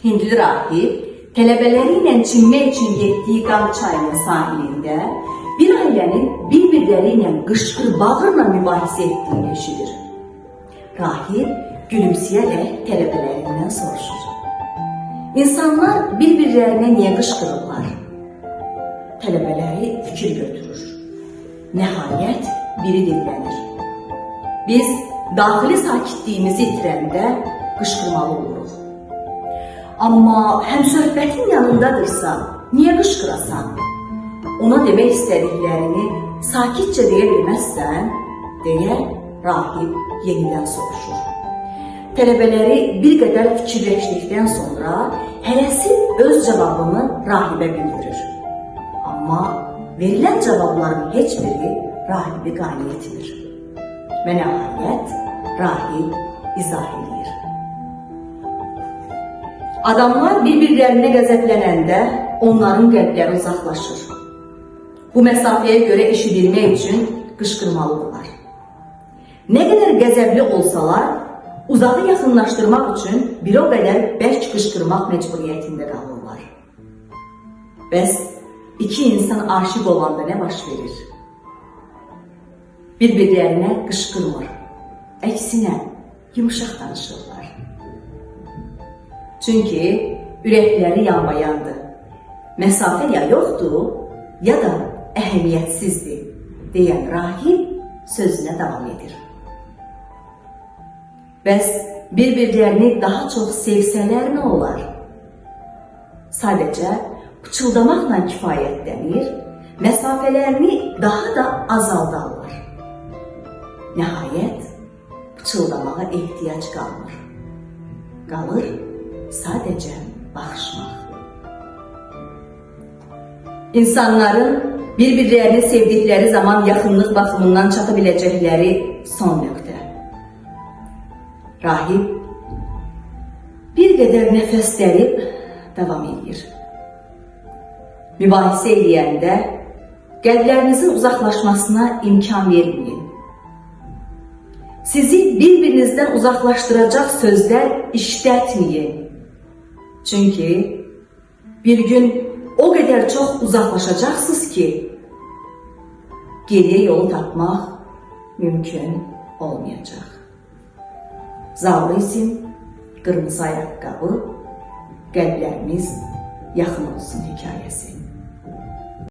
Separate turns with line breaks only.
Hindli rahib tələbələri ilə çimmək üçün getdiyi Qam çayının sahilində bir ailənin bir-birləri ilə qışqır-bağırla mübahisə etdiyini eşidir. Rahib gülümsəyərək tələbələrindən soruşur. İnsanlar bir-birlərinə niyə qışqırırlar? Tələbələri fikir götürür. Nəhayət biri dinlənir. Biz daxili sakitliyimizi itirəndə qışqırmalı oluruq. Amma həmsöhbətin yanındadırsa, niyə qışqırasan? Ona demək istədiklərini sakitcə deyə bilməzsən, deyə rahib yenidən soruşur. Tələbələri bir qədər fikirləşdikdən sonra hərəsi öz cavabını rahibə bildirir. Amma verilən cavabların heç biri rahibi qane etmir. Və nəhayət rahib izah edir. Adamlar bir-birlərinə qəzəblənəndə onların qəlbləri uzaqlaşır. Bu məsafəyə görə eşidilmək üçün qışqırmalıdırlar. Nə qədər qəzəbli olsalar, uzağı yaxınlaşdırmaq üçün bir o qədər bərk qışqırmaq məcburiyyətində qalırlar. Bəs iki insan aşiq olanda nə baş verir? Bir-birlərinə qışqırmır, əksinə yumuşaq danışırlar. Çünki ürəkləri yanbayandır. Məsafə ya yoxdur, ya da əhəmiyyətsizdir, deyən rahib sözünə davam edir. Bəs bir-birlərini daha çox sevsələr nə olar? Sadəcə pıçıldamaqla kifayətlənir, məsafələrini daha da azaldarlar. Nəhayət, pıçıldamağa ehtiyac qalmır. Qalır sadəcə baxışmaq. İnsanların bir-birlərini sevdikləri zaman yaxınlıq baxımından çata biləcəkləri son nöqtə. Rahib bir qədər nəfəs dərib davam edir. Mübahisə edəndə qəlblərinizin uzaqlaşmasına imkan verməyin. Sizi bir-birinizdən uzaqlaşdıracaq sözlər işlətməyin. Çünki bir gün o qədər çox uzaqlaşacaqsınız ki, geriyə yolu tapmaq mümkün olmayacaq. Zallı isim, qırmızı ayaqqabı, qəlblərimiz yaxın olsun hekayəsi.